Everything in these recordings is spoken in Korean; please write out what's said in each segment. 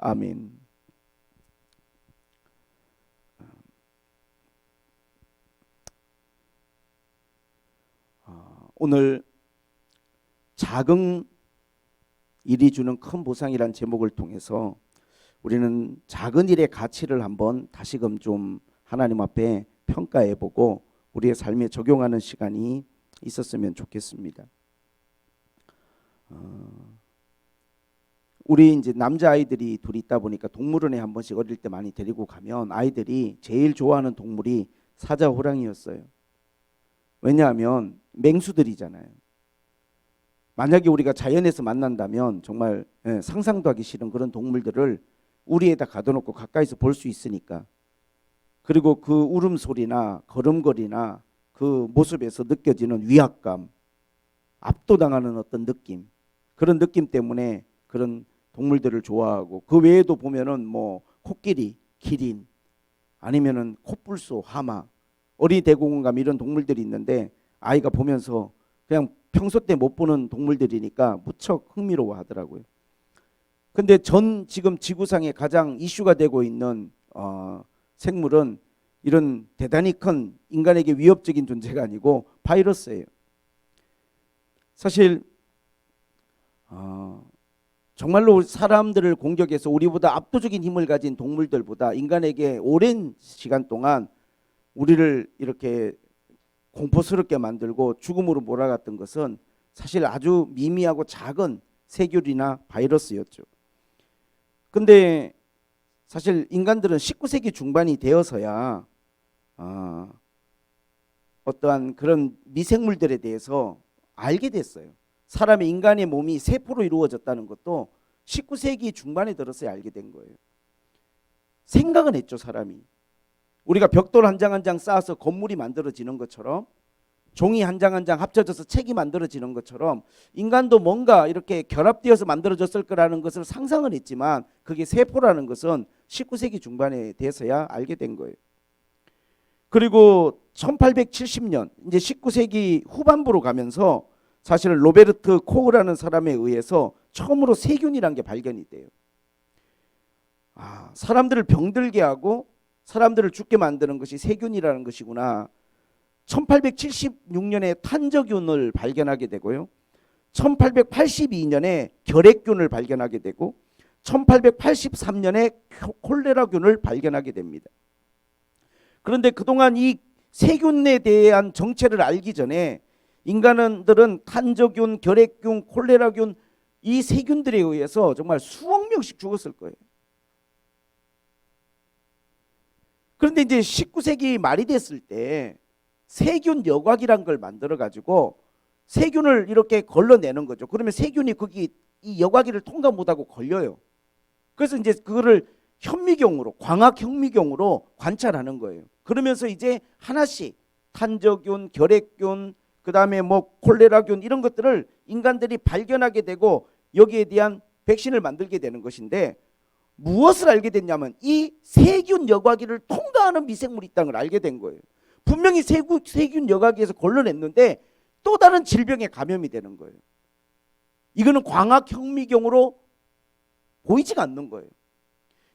아멘. 오늘 작은 일이 주는 큰 보상이란 제목을 통해서 우리는 작은 일의 가치를 한번 다시금 좀 하나님 앞에 평가해보고 우리의 삶에 적용하는 시간이 있었으면 좋겠습니다. 우리 이제 남자 아이들이 둘이 있다 보니까 동물원에 한 번씩 어릴 때 많이 데리고 가면 아이들이 제일 좋아하는 동물이 사자, 호랑이였어요. 왜냐하면 맹수들이잖아요. 만약에 우리가 자연에서 만난다면 정말 상상도 하기 싫은 그런 동물들을 우리에다 가둬놓고 가까이서 볼 수 있으니까. 그리고 그 울음소리나 걸음걸이나 그 모습에서 느껴지는 위압감, 압도당하는 어떤 느낌, 그런 느낌 때문에 그런 동물들을 좋아하고, 그 외에도 보면은 뭐 코끼리, 기린, 아니면은 코뿔소, 하마, 어린이 대공원 가면 이런 동물들이 있는데 아이가 보면서 그냥 평소 때 못 보는 동물들이니까 무척 흥미로워 하더라고요. 근데 지금 지구상에 가장 이슈가 되고 있는 생물은 이런 대단히 큰 인간에게 위협적인 존재가 아니고 바이러스예요. 사실 정말로 사람들을 공격해서 우리보다 압도적인 힘을 가진 동물들보다 인간에게 오랜 시간 동안 우리를 이렇게 공포스럽게 만들고 죽음으로 몰아갔던 것은 사실 아주 미미하고 작은 세균이나 바이러스였죠. 근데 사실 인간들은 19세기 중반이 되어서야 어떠한 그런 미생물들에 대해서 알게 됐어요. 인간의 몸이 세포로 이루어졌다는 것도 19세기 중반에 들어서야 알게 된 거예요. 생각은 했죠, 사람이. 우리가 벽돌 한 장 한 장 쌓아서 건물이 만들어지는 것처럼, 종이 한 장 한 장 합쳐져서 책이 만들어지는 것처럼 인간도 뭔가 이렇게 결합되어서 만들어졌을 거라는 것을 상상은 했지만 그게 세포라는 것은 19세기 중반에 돼서야 알게 된 거예요. 그리고 1870년 이제 19세기 후반부로 가면서 사실은 로베르트 코흐라는 사람에 의해서 처음으로 세균이라는 게 발견이 돼요. 사람들을 병들게 하고 사람들을 죽게 만드는 것이 세균이라는 것이구나. 1876년에 탄저균을 발견하게 되고요. 1882년에 결핵균을 발견하게 되고 1883년에 콜레라균을 발견하게 됩니다. 그런데 그동안 이 세균에 대한 정체를 알기 전에 인간들은 탄저균, 결핵균, 콜레라균 이 세균들에 의해서 정말 수억 명씩 죽었을 거예요. 그런데 이제 19세기 말이 됐을 때 세균 여과기란 걸 만들어 가지고 세균을 이렇게 걸러내는 거죠. 그러면 세균이 거기 이 여과기를 통과 못하고 걸려요. 그래서 이제 그거를 현미경으로, 광학 현미경으로 관찰하는 거예요. 그러면서 이제 하나씩 탄저균, 결핵균, 그다음에 뭐 콜레라균 이런 것들을 인간들이 발견하게 되고 여기에 대한 백신을 만들게 되는 것인데, 무엇을 알게 됐냐면 이 세균 여과기를 통과하는 미생물이 있다는 걸 알게 된 거예요. 분명히 세균 여과기에서 걸러냈는데 또 다른 질병에 감염이 되는 거예요. 이거는 광학 현미경으로 보이지가 않는 거예요.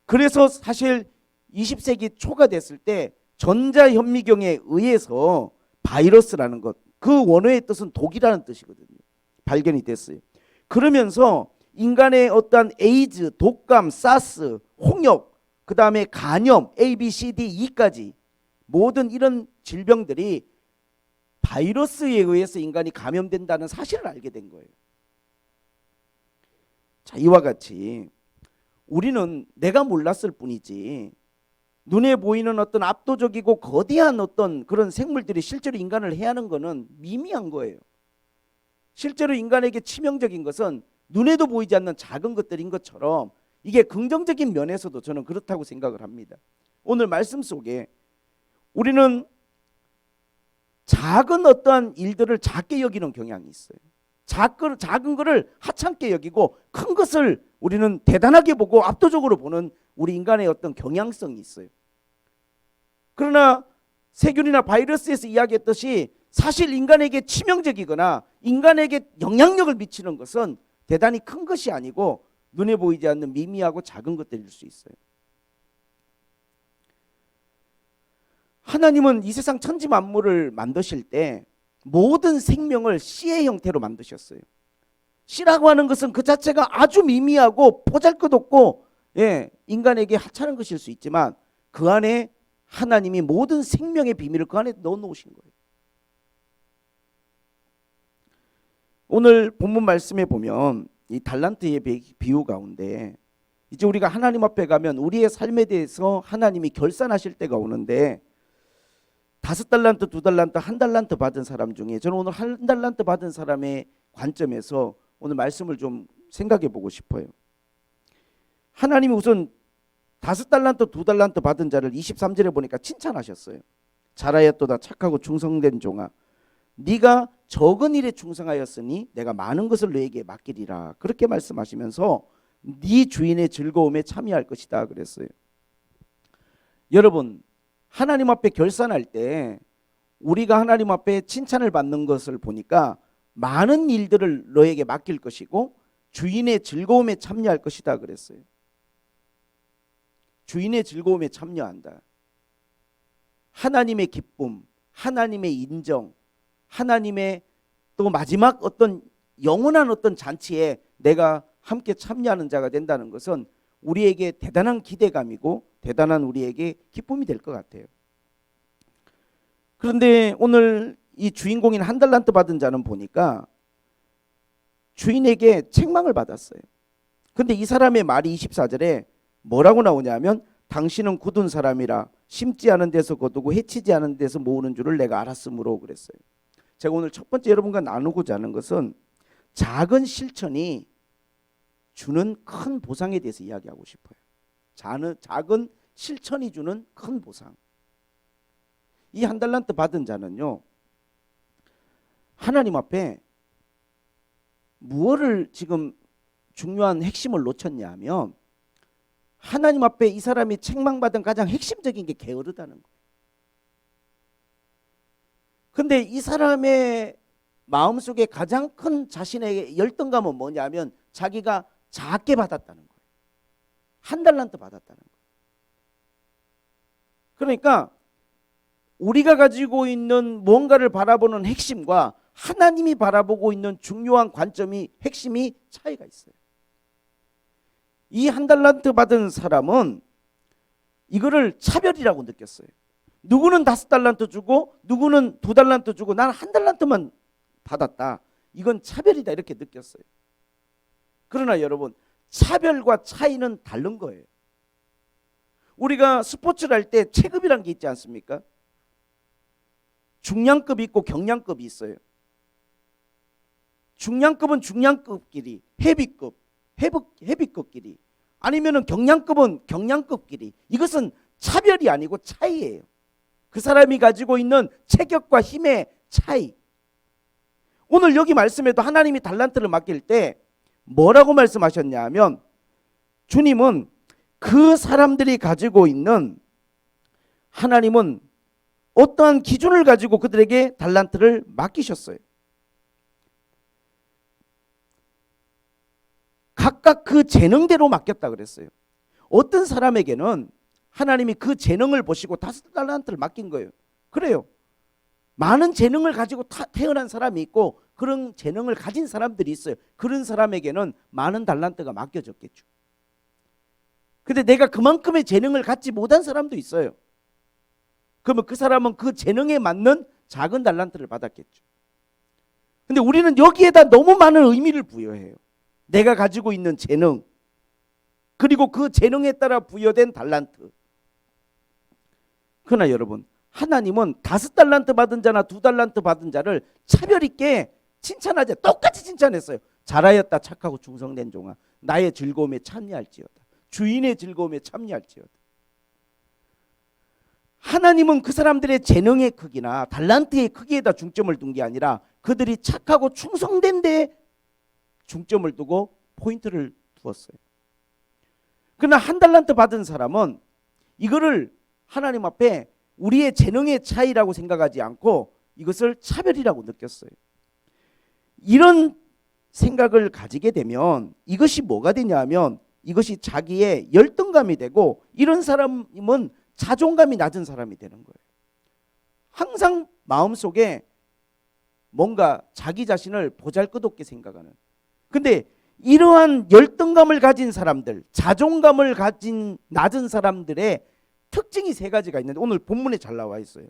그래서 사실 20세기 초가 됐을 때 전자현미경에 의해서 바이러스라는 것, 그 원어의 뜻은 독이라는 뜻이거든요. 발견이 됐어요. 그러면서 인간의 어떤 에이즈, 독감, 사스, 홍역, 그 다음에 간염, A, B, C, D, E까지 모든 이런 질병들이 바이러스에 의해서 인간이 감염된다는 사실을 알게 된 거예요. 자, 이와 같이 우리는 내가 몰랐을 뿐이지 눈에 보이는 어떤 압도적이고 거대한 어떤 그런 생물들이 실제로 인간을 해하는 것은 미미한 거예요. 실제로 인간에게 치명적인 것은 눈에도 보이지 않는 작은 것들인 것처럼 이게 긍정적인 면에서도 저는 그렇다고 생각을 합니다. 오늘 말씀 속에 우리는 작은 어떠한 일들을 작게 여기는 경향이 있어요. 작은 것을 하찮게 여기고 큰 것을 우리는 대단하게 보고 압도적으로 보는 우리 인간의 어떤 경향성이 있어요. 그러나 세균이나 바이러스에서 이야기했듯이 사실 인간에게 치명적이거나 인간에게 영향력을 미치는 것은 대단히 큰 것이 아니고 눈에 보이지 않는 미미하고 작은 것들일 수 있어요. 하나님은 이 세상 천지 만물을 만드실 때 모든 생명을 씨의 형태로 만드셨어요. 씨라고 하는 것은 그 자체가 아주 미미하고 보잘것없고 인간에게 하찮은 것일 수 있지만 그 안에 하나님이 모든 생명의 비밀을 그 안에 넣어 놓으신 거예요. 오늘 본문 말씀에 보면 이 달란트의 비유 가운데 이제 우리가 하나님 앞에 가면 우리의 삶에 대해서 하나님이 결산하실 때가 오는데 5달란트, 2달란트, 1달란트 받은 사람 중에 저는 오늘 1달란트 받은 사람의 관점에서 오늘 말씀을 좀 생각해 보고 싶어요. 하나님이 우선 5달란트, 2달란트 받은 자를 23절에 보니까 칭찬하셨어요. 잘하였도다 착하고 충성된 종아, 네가 적은 일에 충성하였으니 내가 많은 것을 너에게 맡기리라. 그렇게 말씀하시면서 네 주인의 즐거움에 참여할 것이다 그랬어요. 여러분, 하나님 앞에 결산할 때 우리가 하나님 앞에 칭찬을 받는 것을 보니까 많은 일들을 너에게 맡길 것이고 주인의 즐거움에 참여할 것이다 그랬어요. 주인의 즐거움에 참여한다. 하나님의 기쁨, 하나님의 인정, 하나님의 또 마지막 어떤 영원한 어떤 잔치에 내가 함께 참여하는 자가 된다는 것은 우리에게 대단한 기대감이고 대단한 우리에게 기쁨이 될 것 같아요. 그런데 오늘 이 주인공인 1달란트 받은 자는 보니까 주인에게 책망을 받았어요. 근데 이 사람의 말이 24절에 뭐라고 나오냐면 당신은 굳은 사람이라 심지 않은 데서 거두고 해치지 않은 데서 모으는 줄을 내가 알았으므로 그랬어요. 제가 오늘 첫 번째 여러분과 나누고자 하는 것은 작은 실천이 주는 큰 보상에 대해서 이야기하고 싶어요. 작은 실천이 주는 큰 보상. 이 1달란트 받은 자는요, 하나님 앞에 무엇을 지금 중요한 핵심을 놓쳤냐 하면 하나님 앞에 이 사람이 책망받은 가장 핵심적인 게 게으르다는 거예요. 근데 이 사람의 마음속에 가장 큰 자신의 열등감은 뭐냐면 자기가 작게 받았다는 거예요. 1달란트 받았다는 거예요. 그러니까 우리가 가지고 있는 무언가를 바라보는 핵심과 하나님이 바라보고 있는 중요한 관점이 핵심이 차이가 있어요. 이 1달란트 받은 사람은 이거를 차별이라고 느꼈어요. 누구는 5달란트 주고 누구는 2달란트 주고 나는 1달란트만 받았다. 이건 차별이다 이렇게 느꼈어요. 그러나 여러분, 차별과 차이는 다른 거예요. 우리가 스포츠를 할 때 체급이라는 게 있지 않습니까? 중량급이 있고 경량급이 있어요. 중량급은 중량급끼리, 헤비급끼리, 아니면은 경량급은 경량급끼리. 이것은 차별이 아니고 차이예요. 그 사람이 가지고 있는 체격과 힘의 차이. 오늘 여기 말씀에도 하나님이 달란트를 맡길 때 뭐라고 말씀하셨냐 하면 주님은 그 사람들이 가지고 있는, 하나님은 어떠한 기준을 가지고 그들에게 달란트를 맡기셨어요. 각각 그 재능대로 맡겼다 그랬어요. 어떤 사람에게는 하나님이 그 재능을 보시고 5달란트를 맡긴 거예요. 그래요. 많은 재능을 가지고 태어난 사람이 있고 그런 재능을 가진 사람들이 있어요. 그런 사람에게는 많은 달란트가 맡겨졌겠죠. 근데 내가 그만큼의 재능을 갖지 못한 사람도 있어요. 그러면 그 사람은 그 재능에 맞는 작은 달란트를 받았겠죠. 근데 우리는 여기에다 너무 많은 의미를 부여해요. 내가 가지고 있는 재능, 그리고 그 재능에 따라 부여된 달란트. 그러나 여러분, 하나님은 5달란트 받은 자나 2달란트 받은 자를 차별 있게 칭찬하지, 똑같이 칭찬했어요. 잘하였다 착하고 충성된 종아, 나의 즐거움에 참여할지어다. 주인의 즐거움에 참여할지어다. 하나님은 그 사람들의 재능의 크기나 달란트의 크기에다 중점을 둔 게 아니라 그들이 착하고 충성된 데에 중점을 두고 포인트를 두었어요. 그러나 1달란트 받은 사람은 이거를 하나님 앞에 우리의 재능의 차이라고 생각하지 않고 이것을 차별이라고 느꼈어요. 이런 생각을 가지게 되면 이것이 뭐가 되냐 하면 이것이 자기의 열등감이 되고, 이런 사람은 자존감이 낮은 사람이 되는 거예요. 항상 마음속에 뭔가 자기 자신을 보잘것없게 생각하는. 근데 이러한 열등감을 가진 사람들, 자존감을 가진 낮은 사람들의 특징이 세 가지가 있는데 오늘 본문에 잘 나와 있어요.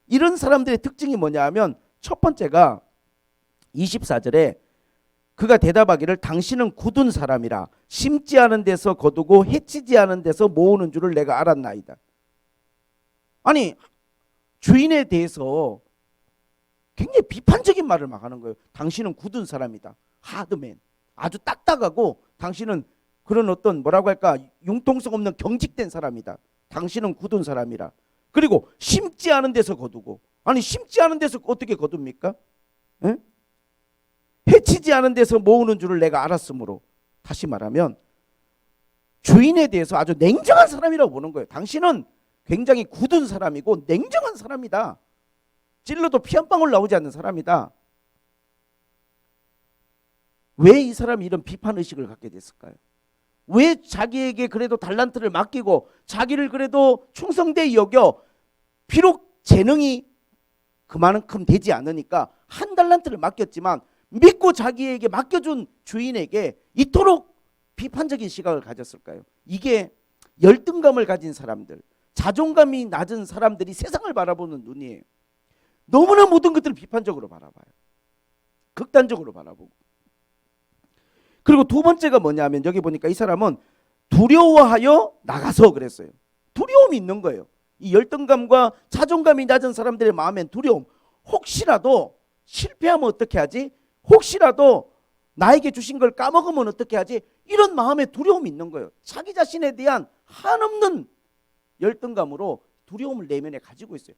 이런 사람들의 특징이 뭐냐 하면 첫 번째가 24절에 그가 대답하기를 당신은 굳은 사람이라 심지 않은 데서 거두고 해치지 않은 데서 모으는 줄을 내가 알았나이다. 아니, 주인에 대해서 굉장히 비판적인 말을 막 하는 거예요. 당신은 굳은 사람이다. 하드맨. 아주 딱딱하고 당신은 그런 어떤 뭐라고 할까 융통성 없는 경직된 사람이다. 당신은 굳은 사람이라. 그리고 심지 않은 데서 거두고. 아니, 심지 않은 데서 어떻게 거둡니까? 에? 해치지 않은 데서 모으는 줄을 내가 알았으므로. 다시 말하면 주인에 대해서 아주 냉정한 사람이라고 보는 거예요. 당신은 굉장히 굳은 사람이고 냉정한 사람이다. 찔러도 피 한 방울 나오지 않는 사람이다. 왜 이 사람이 이런 비판의식을 갖게 됐을까요? 왜 자기에게 그래도 달란트를 맡기고 자기를 그래도 충성되이 여겨, 비록 재능이 그만큼 되지 않으니까 한 달란트를 맡겼지만 믿고 자기에게 맡겨준 주인에게 이토록 비판적인 시각을 가졌을까요? 이게 열등감을 가진 사람들, 자존감이 낮은 사람들이 세상을 바라보는 눈이에요. 너무나 모든 것들을 비판적으로 바라봐요. 극단적으로 바라보고. 그리고 두 번째가 뭐냐면 여기 보니까 이 사람은 두려워하여 나가서 그랬어요. 두려움이 있는 거예요. 이 열등감과 자존감이 낮은 사람들의 마음엔 두려움. 혹시라도 실패하면 어떻게 하지? 혹시라도 나에게 주신 걸 까먹으면 어떻게 하지? 이런 마음에 두려움이 있는 거예요. 자기 자신에 대한 한없는 열등감으로 두려움을 내면에 가지고 있어요.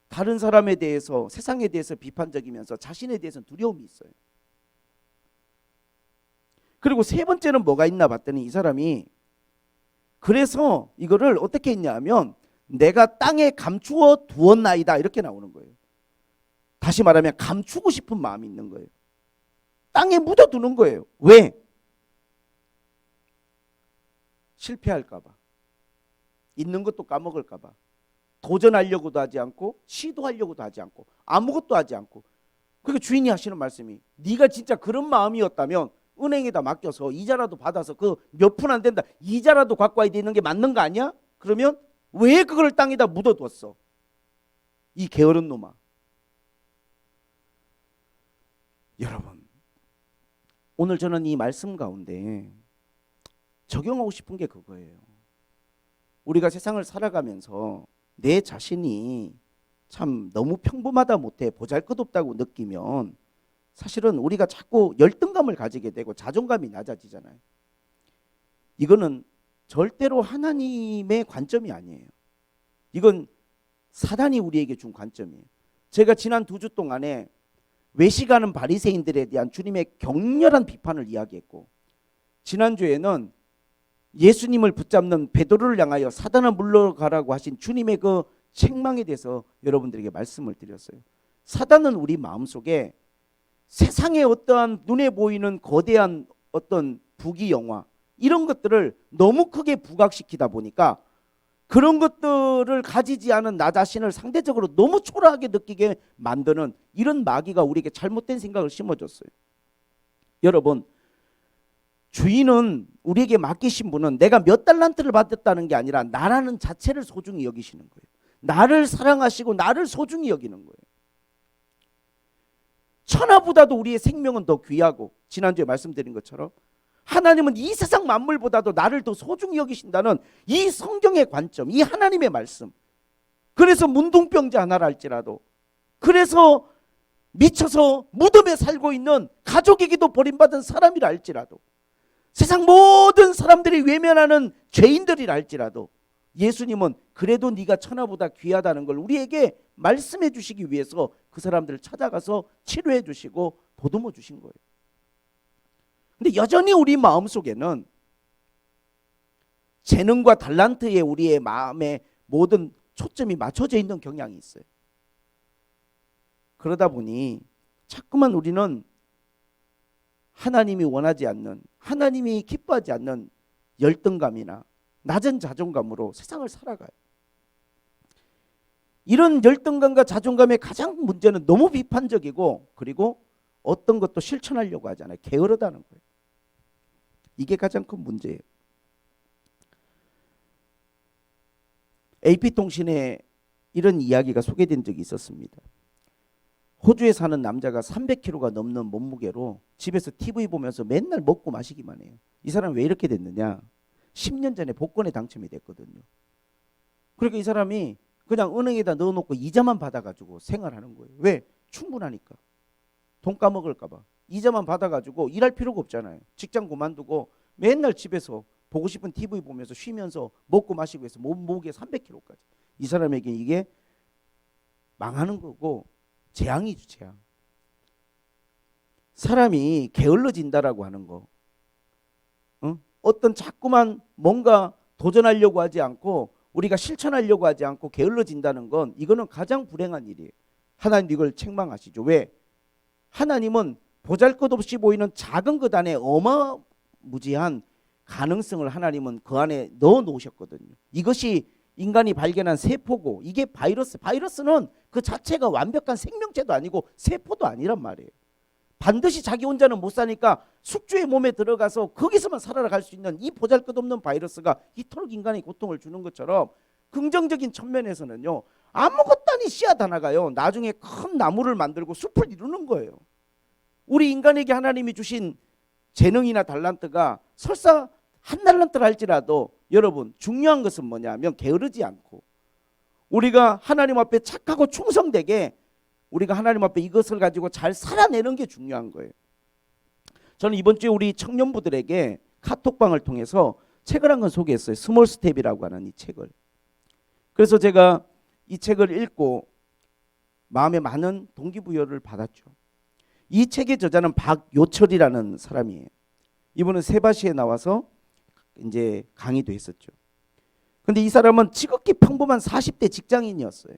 다른 사람에 대해서, 세상에 대해서 비판적이면서 자신에 대해서는 두려움이 있어요. 그리고 세 번째는 뭐가 있나 봤더니 이 사람이 그래서 이거를 어떻게 했냐 하면 내가 땅에 감추어 두었나이다 이렇게 나오는 거예요. 다시 말하면 감추고 싶은 마음이 있는 거예요. 땅에 묻어두는 거예요. 왜? 실패할까 봐. 있는 것도 까먹을까 봐. 도전하려고도 하지 않고 시도하려고도 하지 않고 아무것도 하지 않고. 그러니까 주인이 하시는 말씀이 네가 진짜 그런 마음이었다면 은행에다 맡겨서 이자라도 받아서 그 몇 푼 안 된다 이자라도 갖고 와야 되는 게 맞는 거 아니야? 그러면 왜 그걸 땅에다 묻어두었어? 이 게으른 놈아. 여러분, 오늘 저는 이 말씀 가운데 적용하고 싶은 게 그거예요. 우리가 세상을 살아가면서 내 자신이 참 너무 평범하다 못해 보잘것없다고 느끼면 사실은 우리가 자꾸 열등감을 가지게 되고 자존감이 낮아지잖아요. 이거는 절대로 하나님의 관점이 아니에요. 이건 사단이 우리에게 준 관점이에요. 제가 지난 2주 동안에 외식하는 바리새인들에 대한 주님의 격렬한 비판을 이야기했고, 지난주에는 예수님을 붙잡는 베드로를 향하여 사단아 물러가라고 하신 주님의 그 책망에 대해서 여러분들에게 말씀을 드렸어요. 사단은 우리 마음속에 세상의 어떠한 눈에 보이는 거대한 어떤 부귀영화 이런 것들을 너무 크게 부각시키다 보니까 그런 것들을 가지지 않은 나 자신을 상대적으로 너무 초라하게 느끼게 만드는 이런 마귀가 우리에게 잘못된 생각을 심어줬어요. 여러분, 주인은 우리에게 맡기신 분은 내가 몇 달란트를 받았다는 게 아니라 나라는 자체를 소중히 여기시는 거예요. 나를 사랑하시고 나를 소중히 여기는 거예요. 천하보다도 우리의 생명은 더 귀하고, 지난주에 말씀드린 것처럼 하나님은 이 세상 만물보다도 나를 더 소중히 여기신다는 이 성경의 관점, 이 하나님의 말씀. 그래서 문둥병자 하나라 할지라도, 그래서 미쳐서 무덤에 살고 있는 가족에게도 버림받은 사람이라 할지라도, 세상 모든 사람들이 외면하는 죄인들이라 할지라도 예수님은 그래도 네가 천하보다 귀하다는 걸 우리에게 말씀해 주시기 위해서 그 사람들을 찾아가서 치료해 주시고 보듬어 주신 거예요. 근데 여전히 우리 마음속에는 재능과 달란트에 우리의 마음에 모든 초점이 맞춰져 있는 경향이 있어요. 그러다 보니 자꾸만 우리는 하나님이 원하지 않는, 하나님이 기뻐하지 않는 열등감이나 낮은 자존감으로 세상을 살아가요. 이런 열등감과 자존감의 가장 문제는 너무 비판적이고, 그리고 어떤 것도 실천하려고 하잖아요. 게으르다는 거예요. 이게 가장 큰 문제예요. AP통신에 이런 이야기가 소개된 적이 있었습니다. 호주에 사는 남자가 300kg가 넘는 몸무게로 집에서 TV 보면서 맨날 먹고 마시기만 해요. 이 사람은 왜 이렇게 됐느냐? 10년 전에 복권에 당첨이 됐거든요. 그러니까 이 사람이 그냥 은행에다 넣어놓고 이자만 받아가지고 생활하는 거예요. 왜? 충분하니까. 돈 까먹을까 봐. 이자만 받아가지고 일할 필요가 없잖아요. 직장 그만두고 맨날 집에서 보고 싶은 TV 보면서 쉬면서 먹고 마시고 해서 몸무게 300kg까지. 이 사람에게 이게 망하는 거고 재앙이죠, 재앙. 사람이 게을러진다라고 하는 거, 어떤 자꾸만 뭔가 도전하려고 하지 않고 우리가 실천하려고 하지 않고 게을러진다는 건, 이거는 가장 불행한 일이에요. 하나님 이걸 책망하시죠. 왜? 하나님은 보잘것없이 보이는 작은 것 안에 어마무지한 가능성을 하나님은 그 안에 넣어 놓으셨거든요. 이것이 인간이 발견한 세포고, 이게 바이러스. 바이러스는 그 자체가 완벽한 생명체도 아니고 세포도 아니란 말이에요. 반드시 자기 혼자는 못 사니까 숙주의 몸에 들어가서 거기서만 살아갈 수 있는 이 보잘것없는 바이러스가 이토록 인간에 고통을 주는 것처럼, 긍정적인 측면에서는요, 아무것도 아닌 씨앗 하나가요 나중에 큰 나무를 만들고 숲을 이루는 거예요. 우리 인간에게 하나님이 주신 재능이나 달란트가 설사 한 달란트를 할지라도, 여러분 중요한 것은 뭐냐면 게으르지 않고 우리가 하나님 앞에 착하고 충성되게 우리가 하나님 앞에 이것을 가지고 잘 살아내는 게 중요한 거예요. 저는 이번 주에 우리 청년부들에게 카톡방을 통해서 책을 한 권 소개했어요. 스몰 스텝이라고 하는 이 책을. 그래서 제가 이 책을 읽고 마음에 많은 동기부여를 받았죠. 이 책의 저자는 박요철이라는 사람이에요. 이분은 세바시에 나와서 이제 강의도 했었죠. 근데 이 사람은 지극히 평범한 40대 직장인이었어요.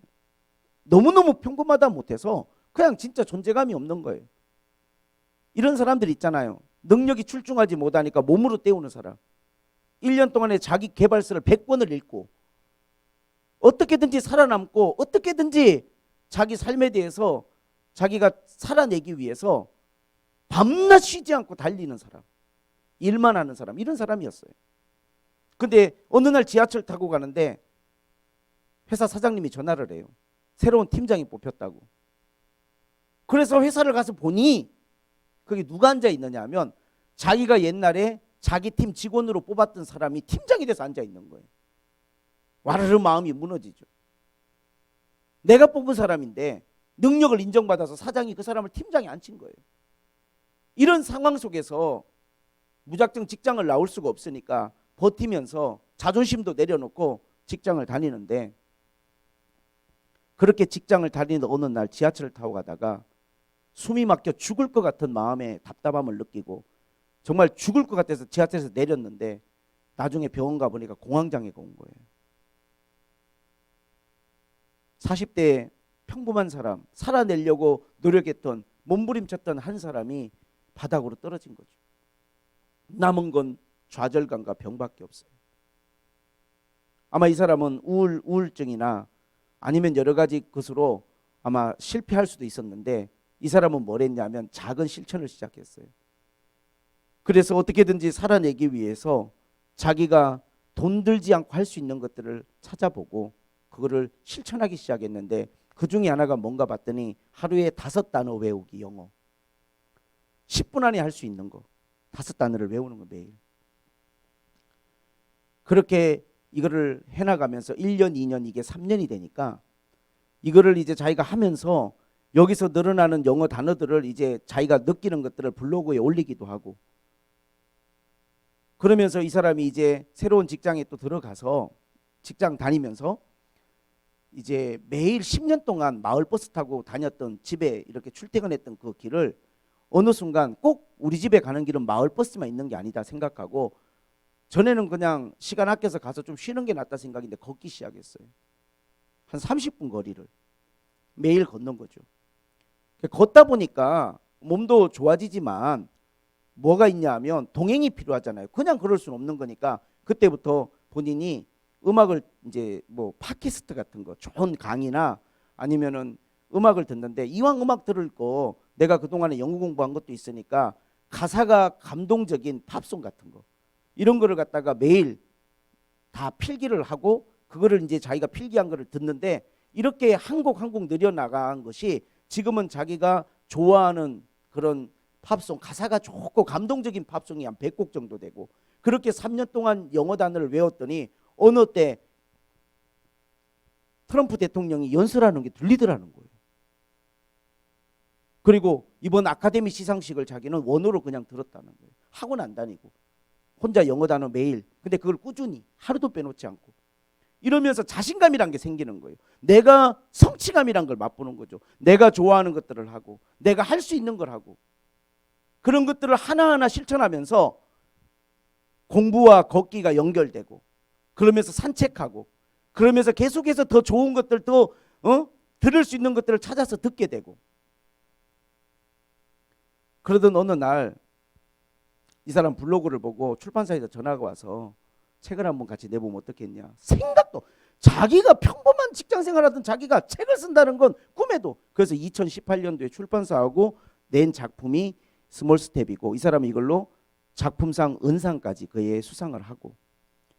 너무너무 평범하다 못해서 그냥 진짜 존재감이 없는 거예요. 이런 사람들 있잖아요. 능력이 출중하지 못하니까 몸으로 때우는 사람. 1년 동안에 자기 개발서를 100권을 읽고 어떻게든지 살아남고 어떻게든지 자기 삶에 대해서 자기가 살아내기 위해서 밤낮 쉬지 않고 달리는 사람, 일만 하는 사람, 이런 사람이었어요. 근데 어느 날 지하철 타고 가는데 회사 사장님이 전화를 해요. 새로운 팀장이 뽑혔다고. 그래서 회사를 가서 보니 거기 누가 앉아 있느냐 하면 자기가 옛날에 자기 팀 직원으로 뽑았던 사람이 팀장이 돼서 앉아 있는 거예요. 와르르 마음이 무너지죠. 내가 뽑은 사람인데 능력을 인정받아서 사장이 그 사람을 팀장에 앉힌 거예요. 이런 상황 속에서 무작정 직장을 나올 수가 없으니까 버티면서 자존심도 내려놓고 직장을 다니는데, 그렇게 직장을 다니는 어느 날 지하철을 타고 가다가 숨이 막혀 죽을 것 같은 마음에 답답함을 느끼고 정말 죽을 것 같아서 지하철에서 내렸는데 나중에 병원 가보니까 공황장애가 온 거예요. 40대 평범한 사람, 살아내려고 노력했던, 몸부림쳤던 한 사람이 바닥으로 떨어진 거죠. 남은 건 좌절감과 병밖에 없어요. 아마 이 사람은 우울증이나 아니면 여러 가지 것으로 아마 실패할 수도 있었는데, 이 사람은 뭘 했냐면 작은 실천을 시작했어요. 그래서 어떻게든지 살아내기 위해서 자기가 돈 들지 않고 할 수 있는 것들을 찾아보고 그거를 실천하기 시작했는데, 그 중에 하나가 뭔가 봤더니 하루에 5단어 외우기, 영어 10분 안에 할 수 있는 거 5단어를 외우는 거 매일. 그렇게 이거를 해나가면서 1년, 2년, 이게 3년이 되니까 이거를 이제 자기가 하면서 여기서 늘어나는 영어 단어들을 이제 자기가 느끼는 것들을 블로그에 올리기도 하고, 그러면서 이 사람이 이제 새로운 직장에 또 들어가서 직장 다니면서 이제 매일 10년 동안 마을버스 타고 다녔던, 집에 이렇게 출퇴근했던 그 길을 어느 순간 꼭 우리 집에 가는 길은 마을버스만 있는 게 아니다 생각하고, 전에는 그냥 시간 아껴서 가서 좀 쉬는 게 낫다 생각인데 걷기 시작했어요. 한 30분 거리를 매일 걷는 거죠. 걷다 보니까 몸도 좋아지지만 뭐가 있냐 하면 동행이 필요하잖아요. 그냥 그럴 수는 없는 거니까 그때부터 본인이 음악을 이제 뭐 팟캐스트 같은 거 좋은 강의나 아니면은 음악을 듣는데 이왕 음악 들을 거 내가 그동안에 영어 공부한 것도 있으니까 가사가 감동적인 팝송 같은 거 이런 거를 갖다가 매일 다 필기를 하고 그거를 이제 자기가 필기한 거를 듣는데 이렇게 한 곡 한 곡 늘려나간 것이 지금은 자기가 좋아하는 그런 팝송 가사가 좋고 감동적인 팝송이 한 100곡 정도 되고 그렇게 3년 동안 영어 단어를 외웠더니 어느 때 트럼프 대통령이 연설하는 게 들리더라는 거예요. 그리고 이번 아카데미 시상식을 자기는 원어로 그냥 들었다는 거예요. 학원 안 다니고 혼자 영어 단어 매일 근데 그걸 꾸준히 하루도 빼놓지 않고 이러면서 자신감이란 게 생기는 거예요. 내가 성취감이란 걸 맛보는 거죠. 내가 좋아하는 것들을 하고 내가 할 수 있는 걸 하고 그런 것들을 하나하나 실천하면서 공부와 걷기가 연결되고 그러면서 산책하고 그러면서 계속해서 더 좋은 것들 더 들을 수 있는 것들을 찾아서 듣게 되고 그러던 어느 날 이 사람 블로그를 보고 출판사에서 전화가 와서 책을 한번 같이 내보면 어떻겠냐. 생각도 자기가 평범한 직장 생활하던 자기가 책을 쓴다는 건 꿈에도. 그래서 2018년도에 출판사하고 낸 작품이 스몰 스텝이고 이 사람이 이걸로 작품상 은상까지 그의 수상을 하고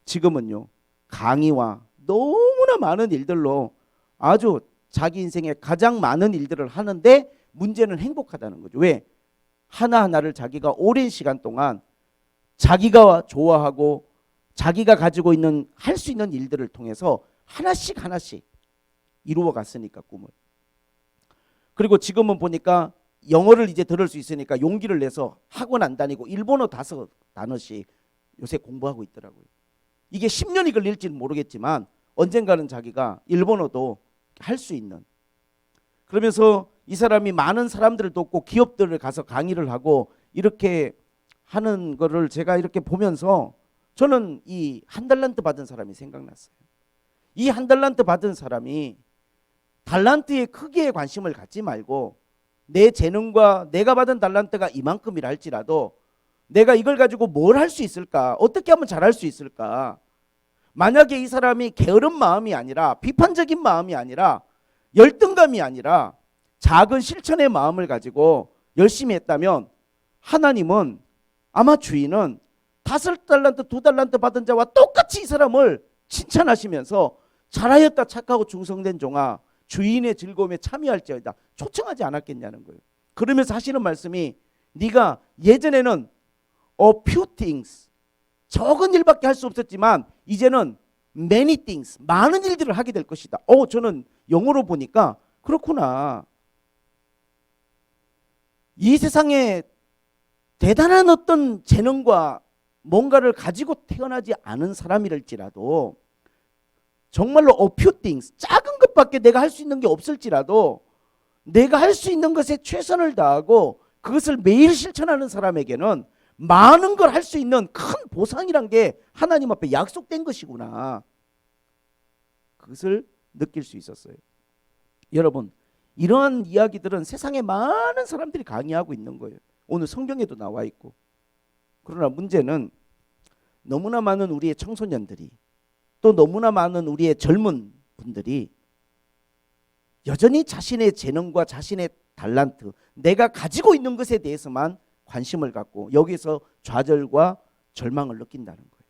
지금은요 강의와 너무나 많은 일들로 아주 자기 인생에 가장 많은 일들을 하는데 문제는 행복하다는 거죠. 왜? 하나하나를 자기가 오랜 시간 동안 자기가 좋아하고 자기가 가지고 있는 할 수 있는 일들을 통해서 하나씩 하나씩 이루어 갔으니까 꿈을. 그리고 지금은 보니까 영어를 이제 들을 수 있으니까 용기를 내서 학원 안 다니고 일본어 5단어씩 요새 공부하고 있더라고요. 이게 10년이 걸릴지는 모르겠지만 언젠가는 자기가 일본어도 할 수 있는. 그러면서 이 사람이 많은 사람들을 돕고 기업들을 가서 강의를 하고 이렇게 하는 거를 제가 이렇게 보면서 저는 이 한 달란트 받은 사람이 생각났어요. 이 한 달란트 받은 사람이 달란트의 크기에 관심을 갖지 말고 내 재능과 내가 받은 달란트가 이만큼이라 할지라도 내가 이걸 가지고 뭘 할 수 있을까? 어떻게 하면 잘할 수 있을까? 만약에 이 사람이 게으른 마음이 아니라 비판적인 마음이 아니라 열등감이 아니라 작은 실천의 마음을 가지고 열심히 했다면 하나님은 아마 주인은 5달란트 2달란트 받은 자와 똑같이 이 사람을 칭찬하시면서 잘하였다 착하고 충성된 종아 주인의 즐거움에 참여할지어다 초청하지 않았겠냐는 거예요. 그러면서 하시는 말씀이 네가 예전에는 a few things 적은 일밖에 할 수 없었지만 이제는 many things 많은 일들을 하게 될 것이다. 저는 영어로 보니까 그렇구나. 이 세상에 대단한 어떤 재능과 뭔가를 가지고 태어나지 않은 사람이랄지라도 정말로 a few things 작은 것밖에 내가 할 수 있는 게 없을지라도 내가 할 수 있는 것에 최선을 다하고 그것을 매일 실천하는 사람에게는 많은 걸 할 수 있는 큰 보상이란 게 하나님 앞에 약속된 것이구나. 그것을 느낄 수 있었어요. 여러분 이러한 이야기들은 세상에 많은 사람들이 강의하고 있는 거예요. 오늘 성경에도 나와 있고. 그러나 문제는 너무나 많은 우리의 청소년들이 또 너무나 많은 우리의 젊은 분들이 여전히 자신의 재능과 자신의 달란트 내가 가지고 있는 것에 대해서만 관심을 갖고 여기서 좌절과 절망을 느낀다는 거예요.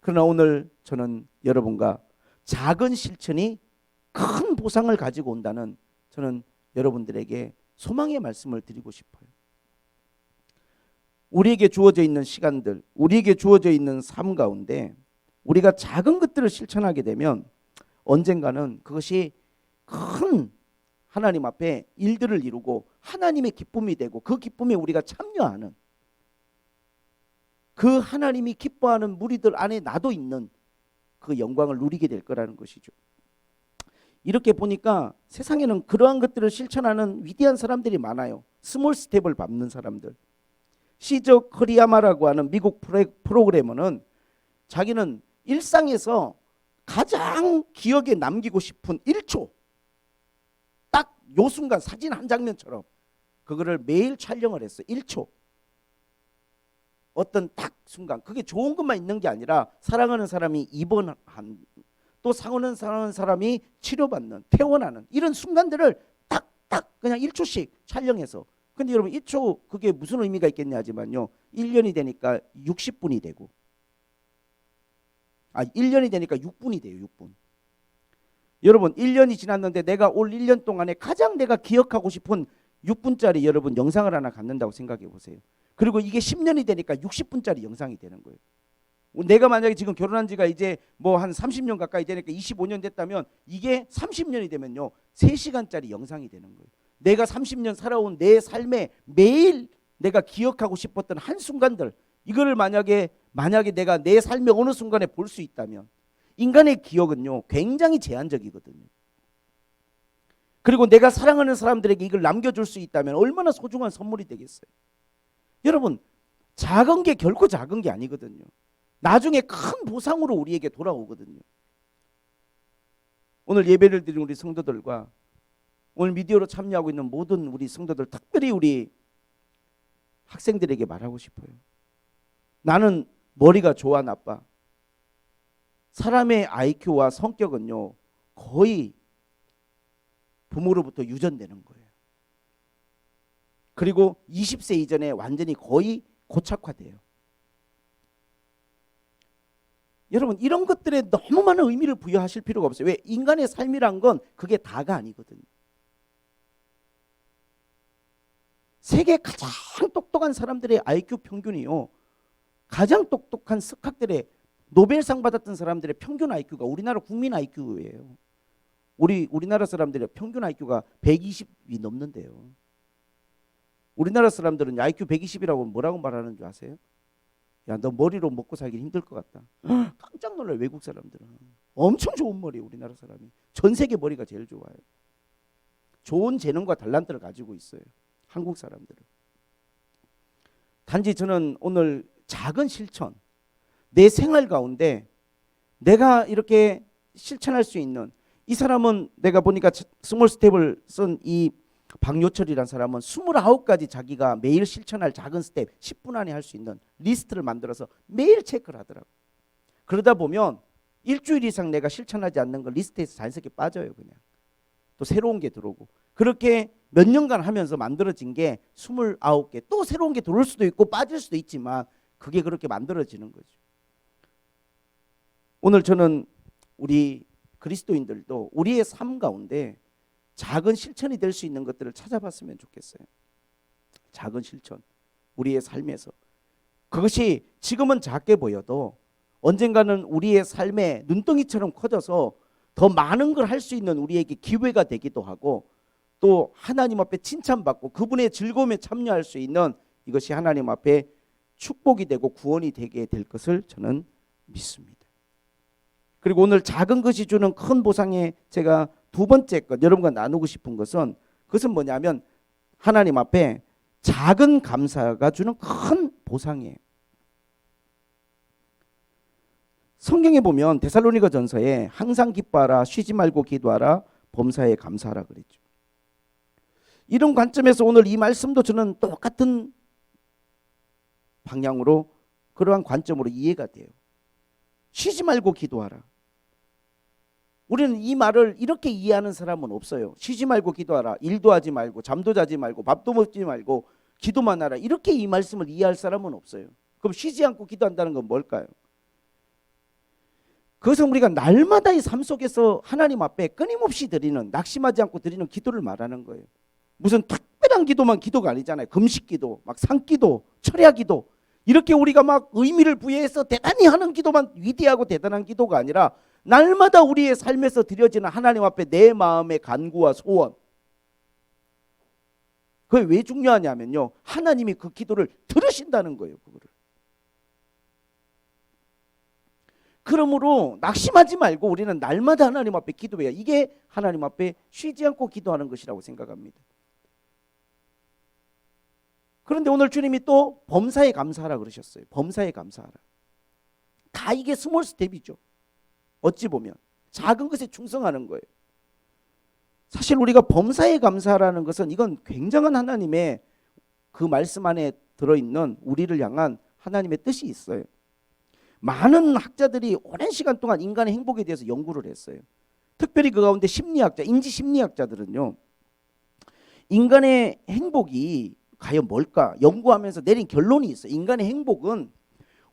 그러나 오늘 저는 여러분과 작은 실천이 큰 보상을 가지고 온다는 저는 여러분들에게 소망의 말씀을 드리고 싶어요. 우리에게 주어져 있는 시간들, 우리에게 주어져 있는 삶 가운데 우리가 작은 것들을 실천하게 되면 언젠가는 그것이 큰 하나님 앞에 일들을 이루고 하나님의 기쁨이 되고 그 기쁨에 우리가 참여하는 그 하나님이 기뻐하는 무리들 안에 나도 있는 그 영광을 누리게 될 거라는 것이죠. 이렇게 보니까 세상에는 그러한 것들을 실천하는 위대한 사람들이 많아요. 스몰 스텝을 밟는 사람들. 시저 커리야마라고 하는 미국 프로그래머는 자기는 일상에서 가장 기억에 남기고 싶은 1초 딱 요 순간 사진 한 장면처럼 그거를 매일 촬영을 했어요. 1초. 어떤 딱 순간. 그게 좋은 것만 있는 게 아니라 사랑하는 사람이 입원한, 또 사랑하는 사람이 치료받는, 퇴원하는 이런 순간들을 딱딱 그냥 1초씩 촬영해서. 근데 여러분 1초 그게 무슨 의미가 있겠냐 하지만요. 1년이 되니까 60분이 되고 1년이 되니까 6분이 돼요. 6분. 여러분 1년이 지났는데 내가 올 1년 동안에 가장 내가 기억하고 싶은 6분짜리 여러분 영상을 하나 갖는다고 생각해 보세요. 그리고 이게 10년이 되니까 60분짜리 영상이 되는 거예요. 내가 만약에 지금 결혼한 지가 이제 뭐 한 30년 가까이 되니까 25년 됐다면 이게 30년이 되면요 3시간짜리 영상이 되는 거예요. 내가 30년 살아온 내 삶에 매일 내가 기억하고 싶었던 한순간들, 이거를 만약에 내가 내 삶의 어느 순간에 볼 수 있다면, 인간의 기억은요 굉장히 제한적이거든요. 그리고 내가 사랑하는 사람들에게 이걸 남겨줄 수 있다면 얼마나 소중한 선물이 되겠어요. 여러분 작은 게 결코 작은 게 아니거든요. 나중에 큰 보상으로 우리에게 돌아오거든요. 오늘 예배를 드린 우리 성도들과 오늘 미디어로 참여하고 있는 모든 우리 성도들, 특별히 우리 학생들에게 말하고 싶어요. 나는 머리가 좋아 나빠? 사람의 IQ와 성격은요 거의 부모로부터 유전되는 거예요. 그리고 20세 이전에 완전히 거의 고착화돼요. 여러분 이런 것들에 너무 많은 의미를 부여하실 필요가 없어요. 왜? 인간의 삶이란 건 그게 다가 아니거든요. 세계 가장 똑똑한 사람들의 IQ 평균이요, 가장 똑똑한 스카들의 노벨상 받았던 사람들의 평균 IQ가 우리나라 국민 IQ예요. 우리나라 사람들의 평균 IQ가 120이 넘는데요. 우리나라 사람들은 IQ 120이라고 뭐라고 말하는 줄 아세요? 야, 너 머리로 먹고 살기 힘들 것 같다. 깜짝 놀라요. 외국 사람들은 엄청 좋은 머리예요. 우리나라 사람이 전 세계 머리가 제일 좋아요. 좋은 재능과 달란트를 가지고 있어요. 한국 사람들은. 단지 저는 오늘 작은 실천, 내 생활 가운데 내가 이렇게 실천할 수 있는, 이 사람은 내가 보니까 스몰 스텝을 쓴 이 박요철이라는 사람은 29가지 자기가 매일 실천할 작은 스텝 10분 안에 할 수 있는 리스트를 만들어서 매일 체크를 하더라고요. 그러다 보면 일주일 이상 내가 실천하지 않는 걸 리스트에서 자연스럽게 빠져요. 그냥 또 새로운 게 들어오고, 그렇게 몇 년간 하면서 만들어진 게 29개, 또 새로운 게 들어올 수도 있고 빠질 수도 있지만 그게 그렇게 만들어지는 거죠. 오늘 저는 우리 그리스도인들도 우리의 삶 가운데 작은 실천이 될 수 있는 것들을 찾아봤으면 좋겠어요. 작은 실천, 우리의 삶에서. 그것이 지금은 작게 보여도 언젠가는 우리의 삶에 눈덩이처럼 커져서 더 많은 걸 할 수 있는 우리에게 기회가 되기도 하고, 또 하나님 앞에 칭찬받고 그분의 즐거움에 참여할 수 있는, 이것이 하나님 앞에 축복이 되고 구원이 되게 될 것을 저는 믿습니다. 그리고 오늘 작은 것이 주는 큰 보상에 제가 두 번째 것 여러분과 나누고 싶은 것은, 그것은 뭐냐면 하나님 앞에 작은 감사가 주는 큰 보상이에요. 성경에 보면 데살로니가 전서에 항상 기뻐하라, 쉬지 말고 기도하라, 범사에 감사하라 그랬죠. 이런 관점에서 오늘 이 말씀도 저는 똑같은 방향으로, 그러한 관점으로 이해가 돼요. 쉬지 말고 기도하라. 우리는 이 말을 이렇게 이해하는 사람은 없어요. 쉬지 말고 기도하라, 일도 하지 말고 잠도 자지 말고 밥도 먹지 말고 기도만 하라, 이렇게 이 말씀을 이해할 사람은 없어요. 그럼 쉬지 않고 기도한다는 건 뭘까요? 그것은 우리가 날마다의 삶 속에서 하나님 앞에 끊임없이 드리는, 낙심하지 않고 드리는 기도를 말하는 거예요. 무슨 특별한 기도만 기도가 아니잖아요. 금식 기도, 막 상기도, 철야 기도, 이렇게 우리가 막 의미를 부여해서 대단히 하는 기도만 위대하고 대단한 기도가 아니라 날마다 우리의 삶에서 드려지는 하나님 앞에 내 마음의 간구와 소원. 그게 왜 중요하냐면요, 하나님이 그 기도를 들으신다는 거예요. 그거를. 그러므로 낙심하지 말고 우리는 날마다 하나님 앞에 기도해야, 이게 하나님 앞에 쉬지 않고 기도하는 것이라고 생각합니다. 그런데 오늘 주님이 또 범사에 감사하라 그러셨어요. 범사에 감사하라. 다 이게 스몰 스텝이죠. 어찌 보면 작은 것에 충성하는 거예요. 사실 우리가 범사에 감사라는 것은 이건 굉장한 하나님의 그 말씀 안에 들어있는 우리를 향한 하나님의 뜻이 있어요. 많은 학자들이 오랜 시간 동안 인간의 행복에 대해서 연구를 했어요. 특별히 그 가운데 심리학자, 인지심리학자들은요, 인간의 행복이 과연 뭘까 연구하면서 내린 결론이 있어요. 인간의 행복은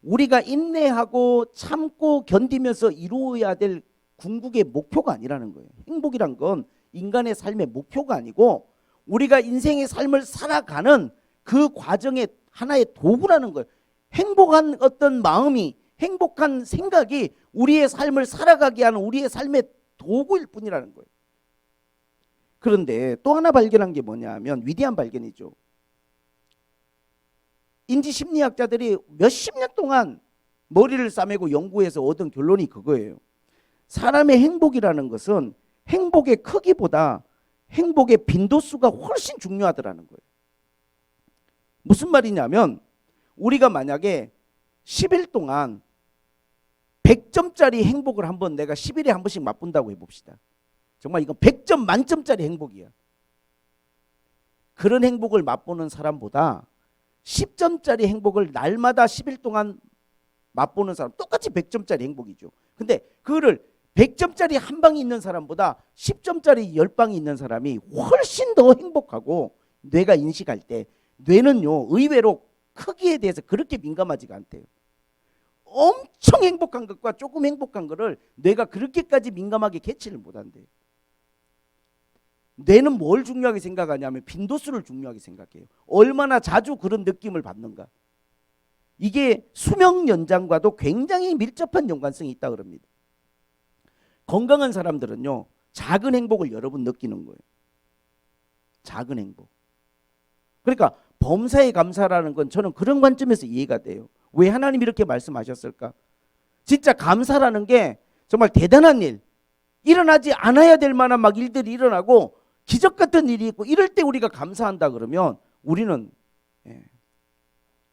우리가 인내하고 참고 견디면서 이루어야 될 궁극의 목표가 아니라는 거예요. 행복이란 건 인간의 삶의 목표가 아니고 우리가 인생의 삶을 살아가는 그 과정의 하나의 도구라는 거예요. 행복한 어떤 마음이, 행복한 생각이 우리의 삶을 살아가게 하는 우리의 삶의 도구일 뿐이라는 거예요. 그런데 또 하나 발견한 게 뭐냐 하면 위대한 발견이죠. 인지심리학자들이 몇십 년 동안 머리를 싸매고 연구해서 얻은 결론이 그거예요. 사람의 행복이라는 것은 행복의 크기보다 행복의 빈도수가 훨씬 중요하더라는 거예요. 무슨 말이냐면 우리가 만약에 10일 동안 100점짜리 행복을 한번 내가 10일에 한 번씩 맛본다고 해봅시다. 정말 이건 100점 만점짜리 행복이야. 그런 행복을 맛보는 사람보다 10점짜리 행복을 날마다 10일 동안 맛보는 사람 똑같이 100점짜리 행복이죠. 근데 그거를 100점짜리 한 방이 있는 사람보다 10점짜리 10방이 있는 사람이 훨씬 더 행복하고 뇌가 인식할 때 뇌는요 의외로 크기에 대해서 그렇게 민감하지가 않대요. 엄청 행복한 것과 조금 행복한 것을 뇌가 그렇게까지 민감하게 캐치를 못한대요. 뇌는 뭘 중요하게 생각하냐면 빈도수를 중요하게 생각해요. 얼마나 자주 그런 느낌을 받는가. 이게 수명 연장과도 굉장히 밀접한 연관성이 있다 그럽니다. 건강한 사람들은요 작은 행복을 여러 번 느끼는 거예요. 작은 행복. 그러니까 범사에 감사라는 건 저는 그런 관점에서 이해가 돼요. 왜 하나님이 이렇게 말씀하셨을까? 진짜 감사라는 게 정말 대단한 일, 일어나지 않아야 될 만한 막 일들이 일어나고 기적 같은 일이 있고 이럴 때 우리가 감사한다 그러면 우리는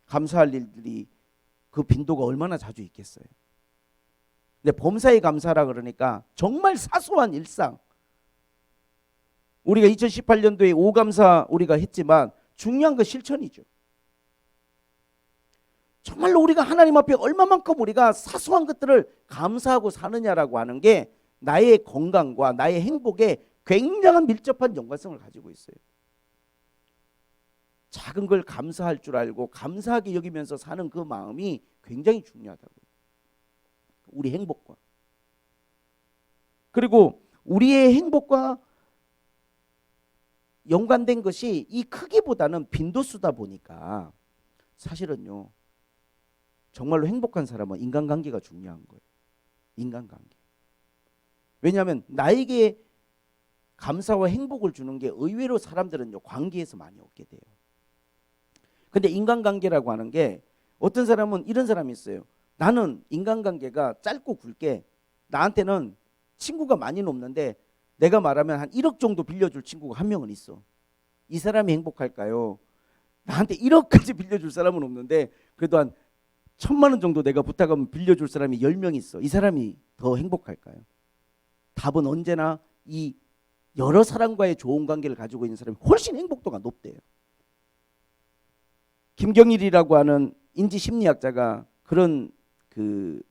감사할 일들이 그 빈도가 얼마나 자주 있겠어요. 근데 범사에 감사라 그러니까 정말 사소한 일상, 우리가 2018년도에 오감사 우리가 했지만 중요한 건 실천이죠. 정말로 우리가 하나님 앞에 얼마만큼 우리가 사소한 것들을 감사하고 사느냐라고 하는 게 나의 건강과 나의 행복에 굉장한 밀접한 연관성을 가지고 있어요. 작은 걸 감사할 줄 알고 감사하게 여기면서 사는 그 마음이 굉장히 중요하다고요. 우리 행복과. 그리고 우리의 행복과 연관된 것이 이 크기보다는 빈도수다 보니까 사실은요 정말로 행복한 사람은 인간관계가 중요한 거예요. 인간관계. 왜냐하면 나에게 감사와 행복을 주는 게 의외로 사람들은요 관계에서 많이 얻게 돼요. 근데 인간관계라고 하는 게 어떤 사람은 이런 사람이 있어요. 나는 인간관계가 짧고 굵게 나한테는 친구가 많이는 없는데 내가 말하면 한 1억 정도 빌려줄 친구가 한 명은 있어. 이 사람이 행복할까요? 나한테 1억까지 빌려줄 사람은 없는데 그래도 한 1,000만 원 정도 내가 부탁하면 빌려줄 사람이 10명 있어. 이 사람이 더 행복할까요? 답은 언제나 이 여러 사람과의 좋은 관계를 가지고 있는 사람이 훨씬 행복도가 높대요. 김경일이라고 하는 인지심리학자가 그런 그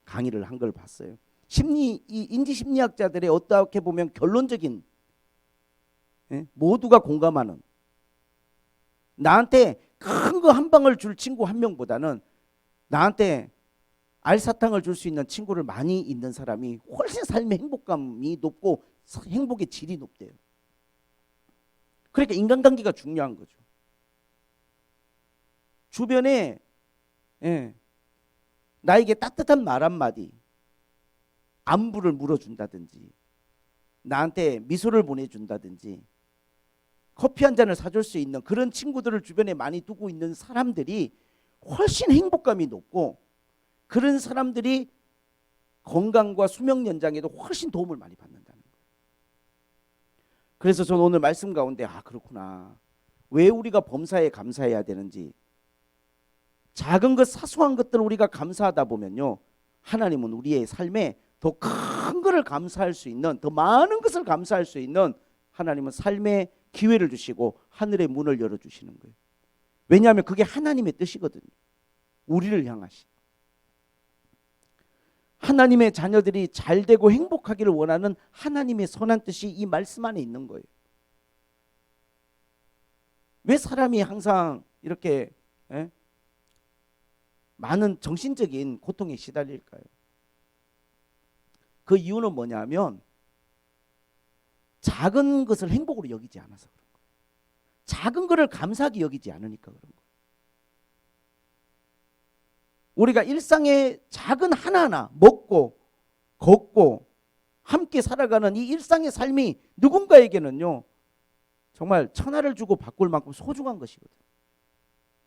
강의를 한 걸 봤어요. 이 인지심리학자들의 어떻게 보면 결론적인 모두가 공감하는 나한테 큰 거 한 방을 줄 친구 한 명보다는 나한테 알사탕을 줄 수 있는 친구를 많이 있는 사람이 훨씬 삶의 행복감이 높고 행복의 질이 높대요. 그러니까 인간관계가 중요한 거죠. 주변에 나에게 따뜻한 말 한마디, 안부를 물어준다든지 나한테 미소를 보내준다든지 커피 한 잔을 사줄 수 있는 그런 친구들을 주변에 많이 두고 있는 사람들이 훨씬 행복감이 높고 그런 사람들이 건강과 수명 연장에도 훨씬 도움을 많이 받는다는 거예요. 그래서 저는 오늘 말씀 가운데 그렇구나. 왜 우리가 범사에 감사해야 되는지, 작은 것 사소한 것들을 우리가 감사하다 보면요 하나님은 우리의 삶에 더 큰 것을 감사할 수 있는, 더 많은 것을 감사할 수 있는 하나님은 삶의 기회를 주시고 하늘의 문을 열어주시는 거예요. 왜냐하면 그게 하나님의 뜻이거든요. 우리를 향하신. 하나님의 자녀들이 잘되고 행복하기를 원하는 하나님의 선한 뜻이 이 말씀 안에 있는 거예요. 왜 사람이 항상 이렇게 많은 정신적인 고통에 시달릴까요? 그 이유는 뭐냐면 작은 것을 행복으로 여기지 않아서 그런 거예요. 작은 것을 감사하게 여기지 않으니까 그런 거예요. 우리가 일상의 작은 하나하나 먹고 걷고 함께 살아가는 이 일상의 삶이 누군가에게는요 정말 천하를 주고 바꿀 만큼 소중한 것이거든요.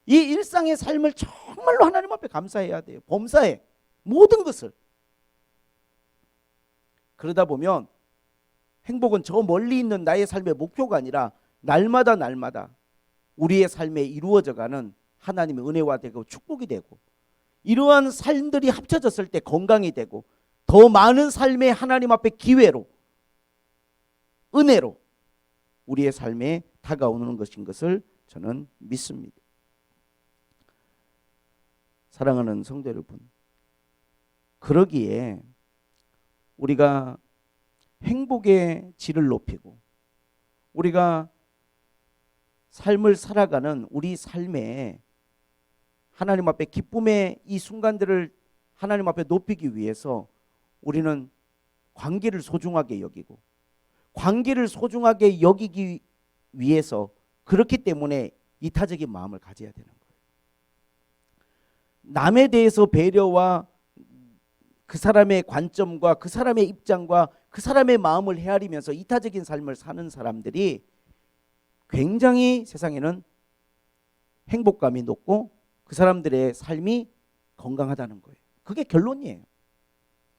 이 일상의 삶을 정말로 하나님 앞에 감사해야 돼요. 범사에 모든 것을. 그러다 보면 행복은 저 멀리 있는 나의 삶의 목표가 아니라 날마다 우리의 삶에 이루어져가는 하나님의 은혜와 되고 축복이 되고 이러한 삶들이 합쳐졌을 때 건강이 되고 더 많은 삶의 하나님 앞에 기회로 은혜로 우리의 삶에 다가오는 것인 것을 저는 믿습니다. 사랑하는 성도 여러분, 그러기에 우리가 행복의 질을 높이고 우리가 삶을 살아가는 우리 삶에 하나님 앞에 기쁨의 이 순간들을 하나님 앞에 높이기 위해서 우리는 관계를 소중하게 여기고 관계를 소중하게 여기기 위해서 그렇기 때문에 이타적인 마음을 가져야 되는 거예요. 남에 대해서 배려와 그 사람의 관점과 그 사람의 입장과 그 사람의 마음을 헤아리면서 이타적인 삶을 사는 사람들이 굉장히 세상에는 행복감이 높고 그 사람들의 삶이 건강하다는 거예요. 그게 결론이에요.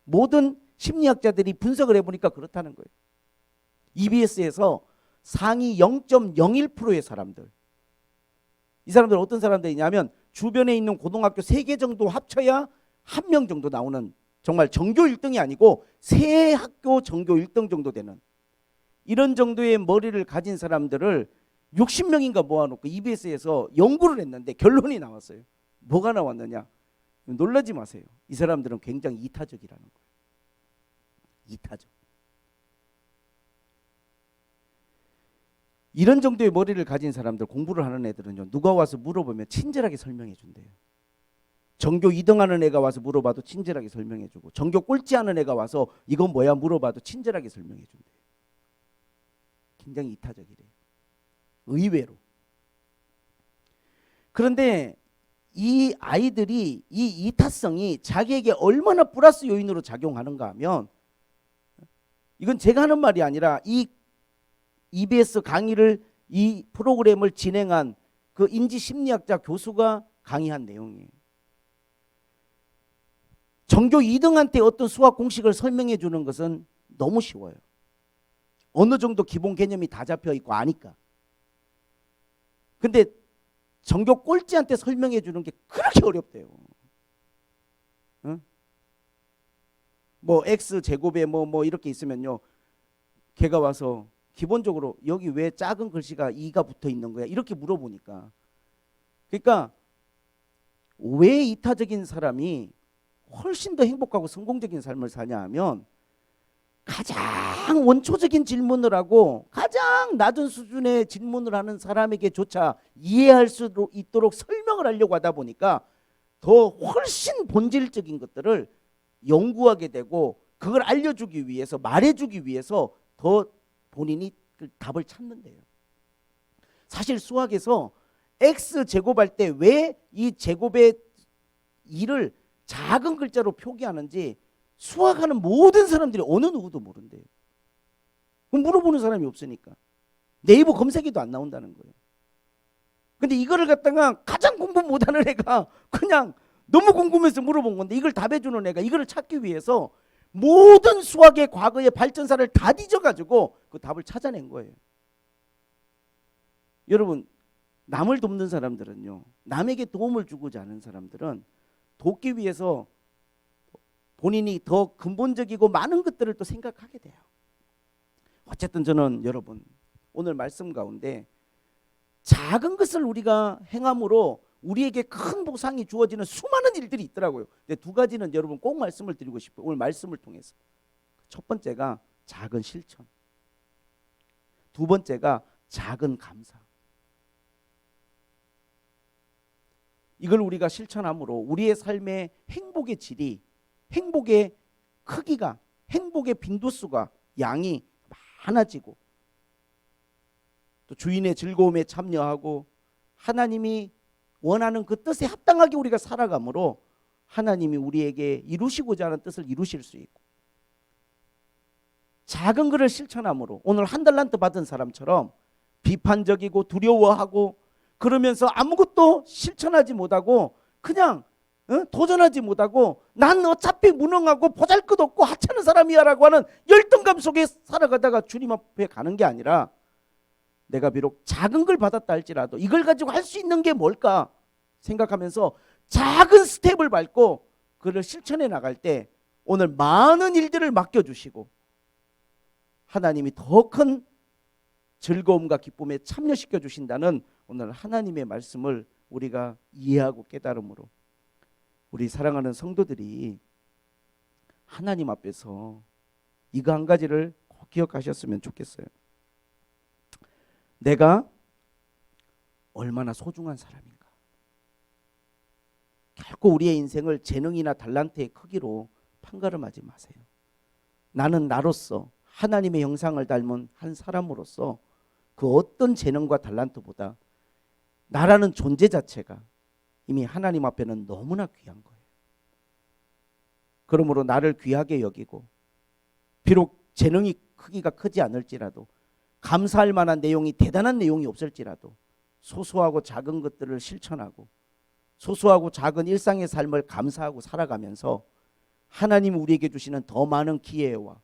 모든 심리학자들이 분석을 해보니까 그렇다는 거예요. EBS에서 상위 0.01%의 사람들, 이 사람들은 어떤 사람들이냐면 주변에 있는 고등학교 3개 정도 합쳐야 1명 정도 나오는 정말 전교 1등이 아니고 새 학교 전교 1등 정도 되는 이런 정도의 머리를 가진 사람들을 60명인가 모아놓고 EBS에서 연구를 했는데 결론이 나왔어요. 뭐가 나왔느냐? 놀라지 마세요. 이 사람들은 굉장히 이타적이라는 거예요. 이타적. 이런 정도의 머리를 가진 사람들, 공부를 하는 애들은요, 누가 와서 물어보면 친절하게 설명해 준대요. 전교 2등 하는 애가 와서 물어봐도 친절하게 설명해 주고 전교 꼴찌 하는 애가 와서 이건 뭐야 물어봐도 친절하게 설명해 준대요. 굉장히 이타적이래요. 의외로. 그런데 이 아이들이 이 이타성이 자기에게 얼마나 플러스 요인으로 작용하는가 하면, 이건 제가 하는 말이 아니라 이 EBS 강의를, 이 프로그램을 진행한 그 인지심리학자 교수가 강의한 내용이에요. 전교 2등한테 어떤 수학 공식을 설명해 주는 것은 너무 쉬워요. 어느 정도 기본 개념이 다 잡혀 있고 아니까. 근데 전교 꼴찌한테 설명해 주는 게 그렇게 어렵대요. 응? 뭐 x 제곱에 뭐 이렇게 있으면요, 걔가 와서 기본적으로 여기 왜 작은 글씨가 2가 붙어 있는 거야? 이렇게 물어보니까. 그러니까 왜 이타적인 사람이 훨씬 더 행복하고 성공적인 삶을 사냐 하면, 가장 원초적인 질문을 하고 가장 낮은 수준의 질문을 하는 사람에게조차 이해할 수 있도록 설명을 하려고 하다 보니까 더 훨씬 본질적인 것들을 연구하게 되고, 그걸 알려주기 위해서, 말해주기 위해서 더 본인이 그 답을 찾는데요. 사실 수학에서 x 제곱할 때 왜 이 제곱의 2를 작은 글자로 표기하는지 수학하는 모든 사람들이 어느 누구도 모른대요. 물어보는 사람이 없으니까. 네이버 검색에도 안 나온다는 거예요. 근데 이거를 갖다가 가장 공부 못하는 애가 그냥 너무 궁금해서 물어본 건데, 이걸 답해주는 애가 이거를 찾기 위해서 모든 수학의 과거의 발전사를 다 뒤져가지고 그 답을 찾아낸 거예요. 여러분, 남을 돕는 사람들은요, 남에게 도움을 주고자 하는 사람들은 돕기 위해서 본인이 더 근본적이고 많은 것들을 또 생각하게 돼요. 어쨌든 저는 여러분, 오늘 말씀 가운데 작은 것을 우리가 행함으로 우리에게 큰 보상이 주어지는 수많은 일들이 있더라고요. 근데 두 가지는 여러분 꼭 말씀을 드리고 싶어요. 오늘 말씀을 통해서. 첫 번째가 작은 실천. 두 번째가 작은 감사. 이걸 우리가 실천함으로 우리의 삶의 행복의 질이, 행복의 크기가, 행복의 빈도수가, 양이 많아지고 또 주인의 즐거움에 참여하고 하나님이 원하는 그 뜻에 합당하게 우리가 살아가므로 하나님이 우리에게 이루시고자 하는 뜻을 이루실 수 있고, 작은 것을 실천함으로 오늘 한 달란트 받은 사람처럼 비판적이고 두려워하고 그러면서 아무것도 실천하지 못하고 그냥 도전하지 못하고 난 어차피 무능하고 보잘것없고 하찮은 사람이야 라고 하는 열등감 속에 살아가다가 주님 앞에 가는 게 아니라, 내가 비록 작은 걸 받았다 할지라도 이걸 가지고 할 수 있는 게 뭘까 생각하면서 작은 스텝을 밟고 그를 실천해 나갈 때 오늘 많은 일들을 맡겨주시고 하나님이 더 큰 즐거움과 기쁨에 참여시켜 주신다는 오늘 하나님의 말씀을 우리가 이해하고 깨달음으로 우리 사랑하는 성도들이 하나님 앞에서 이거 한 가지를 꼭 기억하셨으면 좋겠어요. 내가 얼마나 소중한 사람인가. 결코 우리의 인생을 재능이나 달란트의 크기로 판가름하지 마세요. 나는 나로서 하나님의 형상을 닮은 한 사람으로서 그 어떤 재능과 달란트보다 나라는 존재 자체가 이미 하나님 앞에는 너무나 귀한 거예요. 그러므로 나를 귀하게 여기고 비록 재능이 크기가 크지 않을지라도 감사할 만한 내용이 대단한 내용이 없을지라도 소소하고 작은 것들을 실천하고 소소하고 작은 일상의 삶을 감사하고 살아가면서 하나님 우리에게 주시는 더 많은 기회와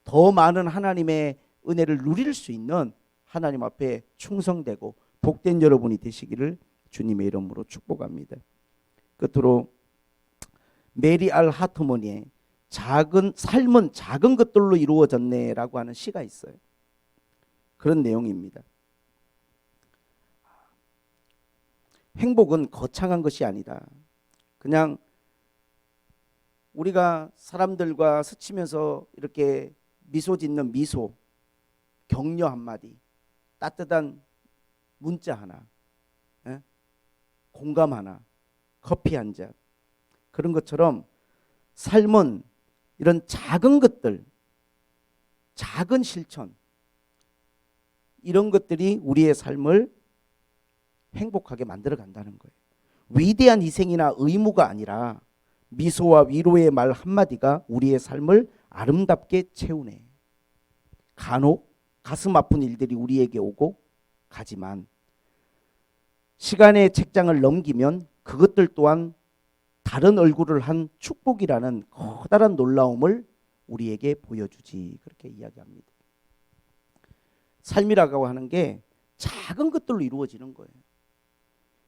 더 많은 하나님의 은혜를 누릴 수 있는 하나님 앞에 충성되고 복된 여러분이 되시기를 주님의 이름으로 축복합니다. 끝으로 메리 알 하트머니의 삶은 작은 것들로 이루어졌네라고 하는 시가 있어요. 그런 내용입니다. 행복은 거창한 것이 아니다. 그냥 우리가 사람들과 스치면서 이렇게 미소 짓는 미소, 격려 한마디, 따뜻한 문자 하나, 공감 하나, 커피 한 잔, 그런 것처럼 삶은 이런 작은 것들, 작은 실천, 이런 것들이 우리의 삶을 행복하게 만들어 간다는 거예요. 위대한 희생이나 의무가 아니라 미소와 위로의 말 한마디가 우리의 삶을 아름답게 채우네. 간혹 가슴 아픈 일들이 우리에게 오고 가지만 시간의 책장을 넘기면 그것들 또한 다른 얼굴을 한 축복이라는 커다란 놀라움을 우리에게 보여주지. 그렇게 이야기합니다. 삶이라고 하는 게 작은 것들로 이루어지는 거예요.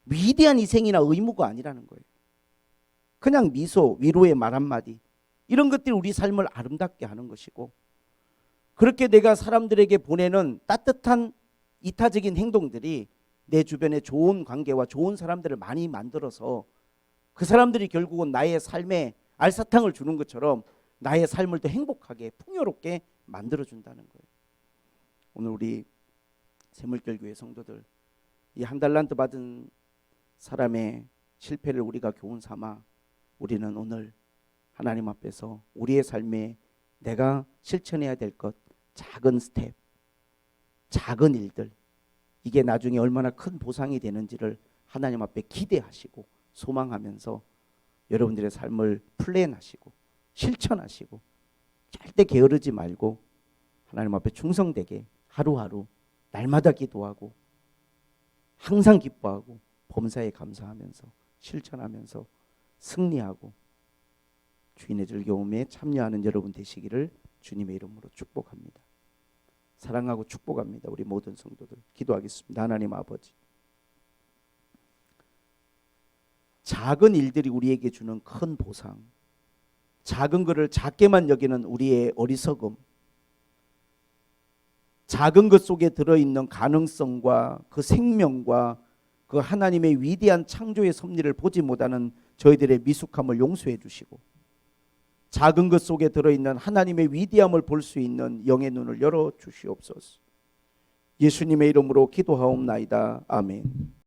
위대한 희생이나 의무가 아니라는 거예요. 그냥 미소, 위로의 말 한마디, 이런 것들이 우리 삶을 아름답게 하는 것이고, 그렇게 내가 사람들에게 보내는 따뜻한 이타적인 행동들이 내 주변에 좋은 관계와 좋은 사람들을 많이 만들어서 그 사람들이 결국은 나의 삶에 알사탕을 주는 것처럼 나의 삶을 더 행복하게 풍요롭게 만들어준다는 거예요. 오늘 우리 샘물결교회 성도들, 이 한 달란트 받은 사람의 실패를 우리가 교훈 삼아 우리는 오늘 하나님 앞에서 우리의 삶에 내가 실천해야 될 것, 작은 스텝, 작은 일들, 이게 나중에 얼마나 큰 보상이 되는지를 하나님 앞에 기대하시고 소망하면서 여러분들의 삶을 플랜하시고 실천하시고 절대 게으르지 말고 하나님 앞에 충성되게 하루하루 날마다 기도하고 항상 기뻐하고 범사에 감사하면서 실천하면서 승리하고 주인의 즐거움에 참여하는 여러분 되시기를 주님의 이름으로 축복합니다. 사랑하고 축복합니다. 우리 모든 성도들 기도하겠습니다. 하나님 아버지, 작은 일들이 우리에게 주는 큰 보상, 작은 것을 작게만 여기는 우리의 어리석음, 작은 것 속에 들어있는 가능성과 그 생명과 그 하나님의 위대한 창조의 섭리를 보지 못하는 저희들의 미숙함을 용서해 주시고, 작은 것 속에 들어있는 하나님의 위대함을 볼 수 있는 영의 눈을 열어 주시옵소서. 예수님의 이름으로 기도하옵나이다. 아멘.